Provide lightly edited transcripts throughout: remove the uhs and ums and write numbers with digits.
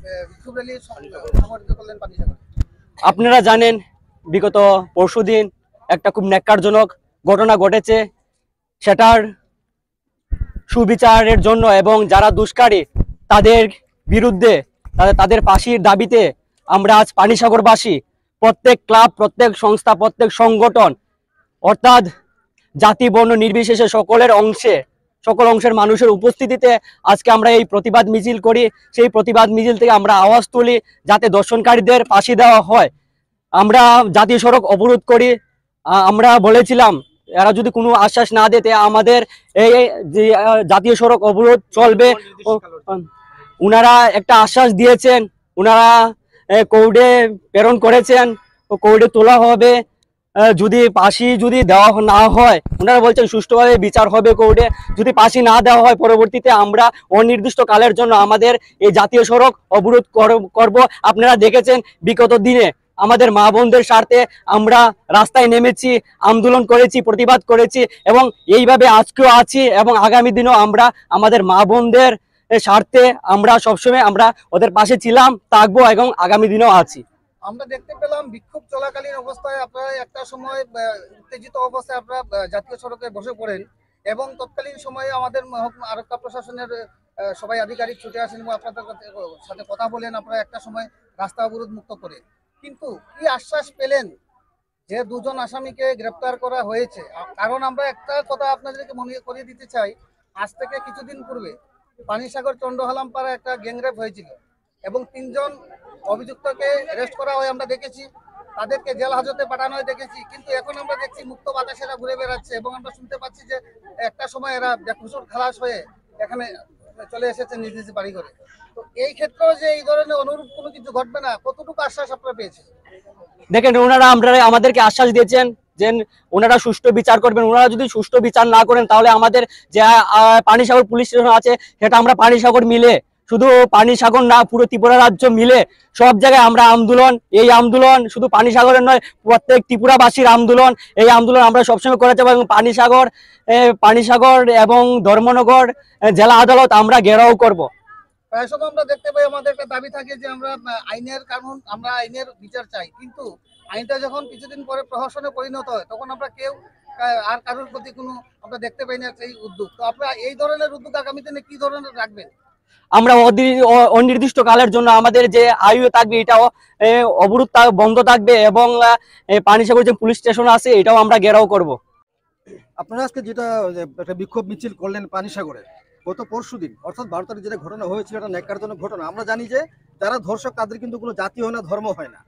বিক্ষোভ র্যালি সংগঠিত করলেন পানিসাগরে? আপনারা জানেন বিগত পরশুদিন একটা খুব ন্যাক্কারজনক ঘটনা ঘটেছে, সেটার সুবিচারের জন্য এবং যারা দুষ্কারী তাদের বিরুদ্ধে তাদের ফাঁসির দাবিতে আমরা আজ পানিসাগরবাসী প্রত্যেক ক্লাব, প্রত্যেক সংস্থা, প্রত্যেক সংগঠন অর্থাৎ জাতি বর্ণ নির্বিশেষে সকল অংশের মানুষের উপস্থিতিতে আজকে আমরা এই প্রতিবাদ মিছিল করি। সেই প্রতিবাদ মিছিল থেকে আমরা আওয়াজ তুলি যাতে দর্শনকারীদের ফাঁসি দেওয়া হয়। আমরা জাতীয় সড়ক অবরোধ করি। আমরা বলেছিলাম এরা যদি কোনো আশ্বাস না দেয় আমাদের এই যে জাতীয় সড়ক অবরোধ চলবে। উনারা একটা আশ্বাস দিয়েছেন, উনারা কোর্টে প্রেরণ করেছেন, কোর্টে তোলা হবে। যদি ফাঁসি যদি দেওয়া না হয়, ওনারা বলছেন সুষ্ঠুভাবে বিচার হবে কোর্টে। যদি ফাঁসি না দেওয়া হয় পরবর্তীতে আমরা অনির্দিষ্ট কালের জন্য আমাদের এই জাতীয় সড়ক অবরোধ করব। আপনারা দেখেছেন বিগত দিনে আমাদের মা বোনদের স্বার্থে আমরা রাস্তায় নেমেছি, আন্দোলন করেছি, প্রতিবাদ করেছি এবং এইভাবে আজকেও আছি এবং আগামী দিনও আমরা আমাদের মা বোনদের স্বার্থে আমরা সবসময় আমরা ওদের পাশে ছিলাম, থাকবো এবং আগামী দিনেও আছি। আমরা দেখতে পেলাম বিক্ষোভ চলাকালীন অবস্থায় আপনারা একটা সময় উত্তেজিত অবস্থায় আপনারা জাতীয় সড়কে বসে পড়েন এবং তৎকালীন সময়ে আমাদের মহকুমা আরক্ষা প্রশাসনের সবাই আধিকারিক ছুটে আসেন এবং আপনাদের সাথে কথা বলেন, আপনারা একটা সময় রাস্তা অবরোধ মুক্ত করে। কিন্তু কি আশ্বাস পেলেন যে দুজন আসামিকে গ্রেপ্তার করা হয়েছে? কারণ আমরা একটা কথা আপনাদেরকে মনে করিয়ে দিতে চাই, আজ থেকে কিছুদিন পূর্বে পানিসাগর চন্ডহালাম পাড়া একটা গ্যাংরেপ হয়েছিল এবং 3 জন অভিযুক্তকে অ্যারেস্ট করা হয়, আমরা দেখেছি, তাদেরকে জেল হাজতে পাঠানো হয় দেখেছি। কিন্তু এখন আমরা দেখছি মুক্ত বাতাসে এরা ঘুরে বেড়াচ্ছে এবং আমরা শুনতে পাচ্ছি যে একটা সময় এরা বেকসুর খালাস হয়ে এখানে চলে এসেছে নিজ নিজ বাড়ি করে। তো এই ক্ষেত্রেও যে এই ধরনের অনুরূপ কোনো কিছু ঘটবে না, কতটুকু আশ্বাস আপনারা পেয়েছেন? দেখেন, ওনারা আমাদেরকে আশ্বাস দিয়েছেন যে ওনারা সুষ্ঠু বিচার করবেন। ওনারা যদি সুষ্ঠু বিচার না করেন তাহলে আমাদের যে পানিসাগর পুলিশ স্টেশন আছে সেটা আমরা পানিসাগর মিলে, শুধু পানিসাগর না পুরো ত্রিপুরা রাজ্য মিলে সব জায়গায় আমরা এই আন্দোলন শুধু পানিসাগরের নয়, প্রত্যেক ত্রিপুরাবাসীর আন্দোলন। এই আন্দোলন আমরা সবসময় করে যাবো এবং পানিসাগর এবং ধর্মনগর জেলা আদালত আমরা ঘেরাও করব। প্রায় সময় আমরা দেখতে পাই আমাদের একটা দাবি থাকে যে আমরা আইনের কানুন, আমরা আইনের বিচার চাই, কিন্তু আইনটা যখন কিছুদিন পরে প্রহসনে পরিণত হয় তখন আমরা কেউ আর কারোর প্রতি কোনো আমরা দেখতে পাই না সেই উদ্যোগ। তো আপনারা এই ধরনের উদ্যোগ আগামী দিনে কি ধরনের রাখবেন? আমরা অনির্দিষ্ট কালের জন্য আমাদের যে হাইওয়ে থাকবে এটাও অবরোধ বন্ধ থাকবে এবং পানিসাগর যে পুলিশ স্টেশন আছে এটাও আমরা ঘেরাও করব। আপনারা আজকে যেটা একটা বিক্ষোভ মিছিল করলেন পানিসাগরে গত পরশুদিন, অর্থাৎ 12 তারিখ যেটা ঘটনা হয়েছিল এটা ন্যাক্কারজনক ঘটনা। আমরা জানি যে যারা ধর্ষক তাদের কিন্তু কোনো জাতি হয় না, ধর্ম হয় না,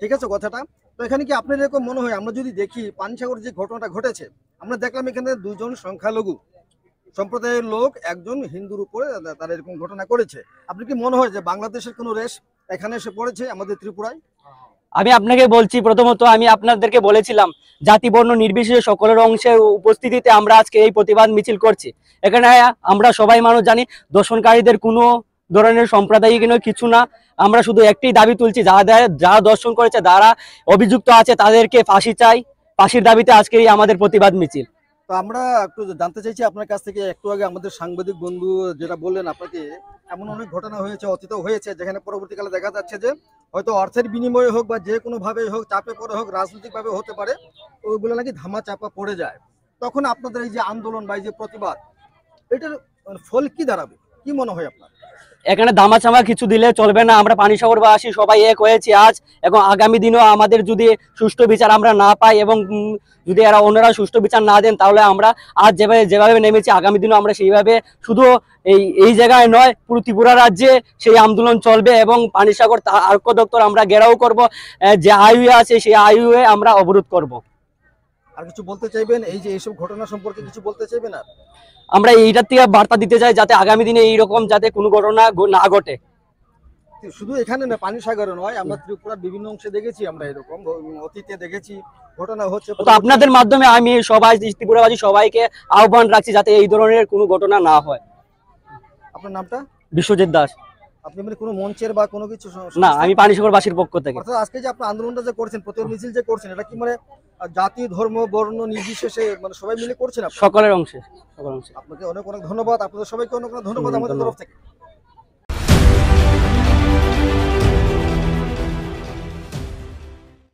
ঠিক আছে কথাটা? তো এখানে কি আপনার এরকম মনে হয়, আমরা যদি দেখি পানিসাগরে যে ঘটনাটা ঘটেছে, আমরা দেখলাম এখানে 2 জন সংখ্যালঘু সম্প্রদায়ের লোক একজন হিন্দুর উপরে তারা এরকম ঘটনা করেছে। আপনি কি মনে হয় যে বাংলাদেশের কোনো রেশ এখানে এসে পড়েছে আমাদের ত্রিপুরায়? আমি আপনাকে বলছি, প্রথমত আমি আপনাদেরকে বলেছিলাম জাতি বর্ণ নির্বিশেষে সকলের অংশের উপস্থিতিতে আমরা আজকে এই প্রতিবাদ মিছিল করছি। এখানে আমরা সবাই মানুষ জানি দর্শনকারীদের কোনো ধরনের সাম্প্রদায়িক কিছু না। আমরা শুধু একটাই দাবি তুলছি, যারা দর্শন করেছে, যারা অভিযুক্ত আছে তাদেরকে ফাঁসি চাই। ফাঁসির দাবিতে আজকে আমাদের প্রতিবাদ মিছিল। তো আমরা একটু জানতে চাইছি আপনার কাছ থেকে, একটু আগে আমাদের সাংবাদিক বন্ধু যেটা বললেন আপনাকে, এমন অনেক ঘটনা হয়েছে, অতীত হয়েছে, যেখানে পরবর্তীকালে দেখা যাচ্ছে যে হয়তো অর্থের বিনিময়ে হোক বা যে কোনো ভাবে হোক, চাপে পড়ে হোক, রাজনৈতিক ভাবে হতে পারে, ওইগুলো নাকি ধামা চাপা পড়ে যায়। তখন আপনাদের এই যে আন্দোলন বা এই যে প্রতিবাদ, এটার ফল কি দাঁড়াবে, কি মনে হয় আপনার? এখানে দামাচামা কিছু দিলে চলবে না। আমরা পানিসাগরবাসী সবাই এক হয়েছি আজ এবং আগামী দিনেও আমাদের যদি সুষ্ঠু বিচার আমরা না পাই এবং যদি ওনারা সুষ্ঠু বিচার না দেন তাহলে আমরা আজ যেভাবে নেমেছি আগামী দিনও আমরা সেইভাবে শুধু এই জায়গায় নয় পুরো ত্রিপুরা রাজ্যে সেই আন্দোলন চলবে এবং পানিসাগর আরক্ষা দপ্তর আমরা ঘেরাও করব। যে হাইওয়ে আছে সেই হাইওয়ে আমরা অবরোধ করব। আর কিছু বলতে চাইবেন এই যে এইসব ঘটনা সম্পর্কে, কিছু বলতে চাইবেন? আর আমরা এইটার থেকে বার্তা দিতে চাই যাতে আগামী দিনে এইরকম যাতে কোনো ঘটনা না ঘটে। শুধু এখানে না, পানিসাগরে নয়, আমরা ত্রিপুরার বিভিন্ন অংশে দেখেছি, আমরা এরকম অতীতে দেখেছি ঘটনা হচ্ছে। তো আপনাদের মাধ্যমে আমি সবাই ত্রিপুরাবাসী সবাইকে আহ্বান রাখছি যাতে এই ধরনের কোনো ঘটনা না হয়। আপনার নামটা? বিশ্বজিৎ দাস। আপনি মানে কোনো মঞ্চের বা কোনো কিছু? না, আমি পানিসাগরবাসীর পক্ষ থেকে। অর্থাৎ আজকে যে আপনি আন্দোলনটা যে করছেন, প্রতিবাদ মিছিল যে করছেন, এটা কি মানে জাতি ধর্ম বর্ণ নির্বিশেষে মানে সবাই মিলে করছেন? সকলের অংশে। আপনাকে অনেক অনেক ধন্যবাদ, আপনাদের সবাইকে অনেক অনেক ধন্যবাদ আমাদের তরফ থেকে।